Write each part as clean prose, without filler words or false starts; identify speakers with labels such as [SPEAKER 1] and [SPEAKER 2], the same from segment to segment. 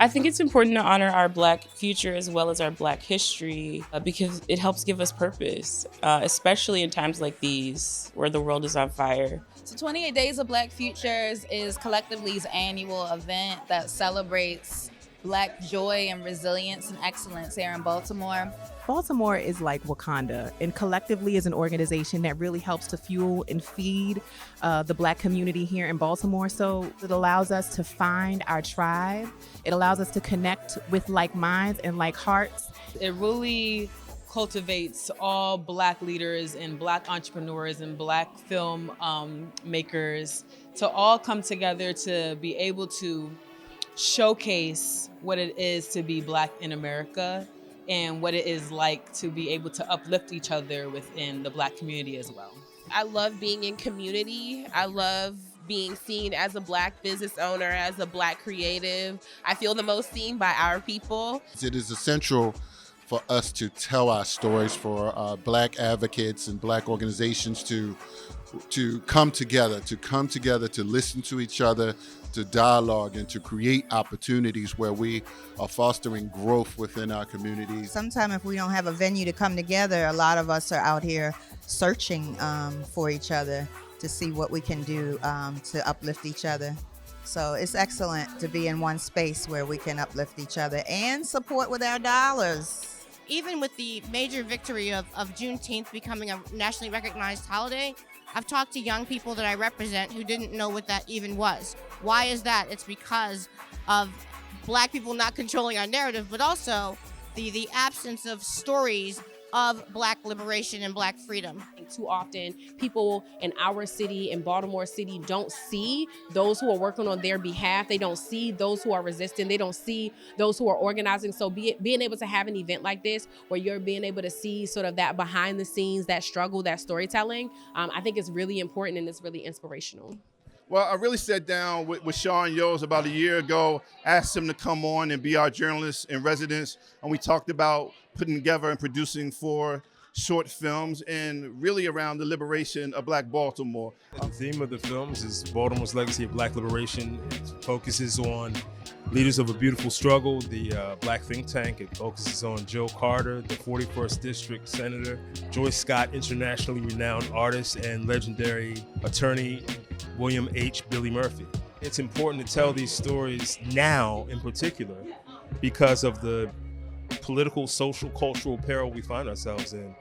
[SPEAKER 1] I think it's important to honor our Black future as well as our Black history because it helps give us purpose, especially in times like these where the world is on fire.
[SPEAKER 2] So 28 Days of Black Futures is Collectively's annual event that celebrates Black joy and resilience and excellence here in Baltimore.
[SPEAKER 3] Baltimore is like Wakanda, and Collectively is an organization that really helps to fuel and feed the Black community here in Baltimore. So it allows us to find our tribe. It allows us to connect with like minds and like hearts.
[SPEAKER 4] It really cultivates all Black leaders and Black entrepreneurs and Black film makers to all come together to be able to showcase what it is to be Black in America and what it is like to be able to uplift each other within the Black community as well.
[SPEAKER 5] I love being in community. I love being seen as a Black business owner, as a Black creative. I feel the most seen by our people.
[SPEAKER 6] It is essential for us to tell our stories, for Black advocates and Black organizations to come together, to listen to each other, to dialogue, and to create opportunities where we are fostering growth within our communities.
[SPEAKER 7] Sometimes if we don't have a venue to come together, a lot of us are out here searching for each other to see what we can do to uplift each other. So it's excellent to be in one space where we can uplift each other and support with our dollars.
[SPEAKER 8] Even with the major victory of Juneteenth becoming a nationally recognized holiday, I've talked to young people that I represent who didn't know what that even was. Why is that? It's because of Black people not controlling our narrative, but also the absence of stories of Black liberation and Black freedom.
[SPEAKER 5] Too often, people in our city, in Baltimore City, don't see those who are working on their behalf. They don't see those who are resisting. They don't see those who are organizing. So being able to have an event like this, where you're being able to see sort of that behind the scenes, that struggle, that storytelling, I think is really important and it's really inspirational.
[SPEAKER 9] Well, I really sat down with Sean Yoes about a year ago, asked him to come on and be our journalist in residence, and we talked about putting together and producing 4 short films and really around the liberation of Black Baltimore.
[SPEAKER 10] The theme of the films is Baltimore's legacy of Black liberation. It focuses on leaders of a beautiful struggle, the Black think tank. It focuses on Joe Carter, the 41st District Senator, Joyce Scott, internationally renowned artist, and legendary attorney William H. Billy Murphy. It's important to tell these stories now in particular because of the political, social, cultural peril we find ourselves in.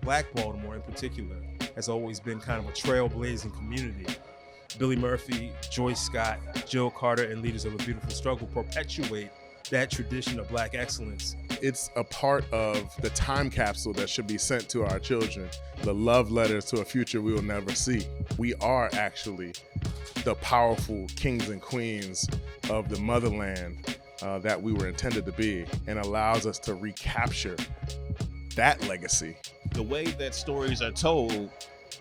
[SPEAKER 10] Black Baltimore in particular has always been kind of a trailblazing community. Billy Murphy, Joyce Scott, Joe Carter, and leaders of a beautiful struggle perpetuate that tradition of Black excellence.
[SPEAKER 11] It's a part of the time capsule that should be sent to our children, the love letters to a future we will never see. We are actually the powerful kings and queens of the motherland that we were intended to be, and allows us to recapture that legacy.
[SPEAKER 12] The way that stories are told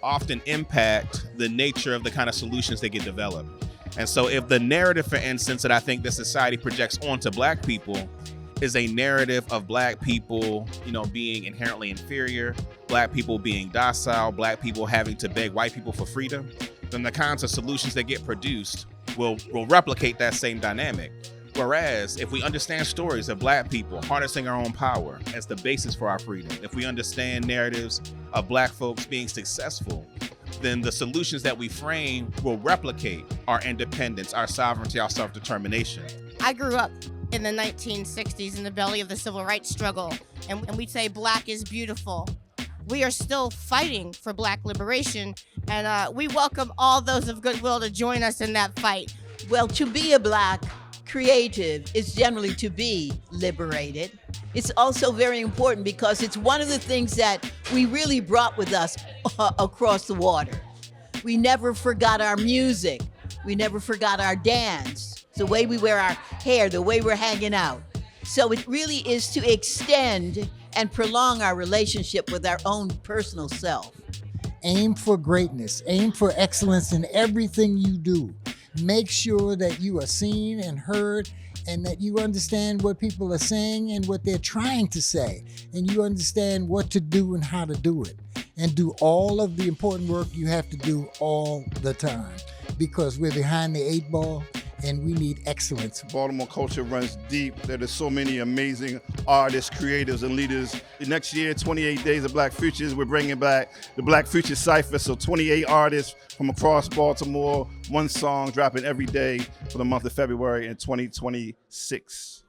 [SPEAKER 12] often impact the nature of the kind of solutions that get developed. And so if the narrative, for instance, that I think that society projects onto Black people is a narrative of Black people, being inherently inferior, Black people being docile, Black people having to beg white people for freedom, then the kinds of solutions that get produced will replicate that same dynamic. Whereas if we understand stories of Black people harnessing our own power as the basis for our freedom, if we understand narratives of Black folks being successful, then the solutions that we frame will replicate our independence, our sovereignty, our self-determination.
[SPEAKER 8] I grew up in the 1960s in the belly of the civil rights struggle, and we'd say Black is beautiful. We are still fighting for Black liberation, and we welcome all those of goodwill to join us in that fight.
[SPEAKER 13] Well, to be a Black creative is generally to be liberated. It's also very important because it's one of the things that we really brought with us across the water. We never forgot our music. We never forgot our dance, the way we wear our hair, the way we're hanging out. So it really is to extend and prolong our relationship with our own personal self.
[SPEAKER 14] Aim for greatness. Aim for excellence in everything you do. Make sure that you are seen and heard and that you understand what people are saying and what they're trying to say. And you understand what to do and how to do it. And do all of the important work you have to do all the time. Because we're behind the 8 ball and we need excellence.
[SPEAKER 9] Baltimore culture runs deep. There's so many amazing artists, creatives, and leaders. Next year, 28 Days of Black Futures, we're bringing back the Black Future Cypher. So 28 artists from across Baltimore, one song dropping every day for the month of February in 2026.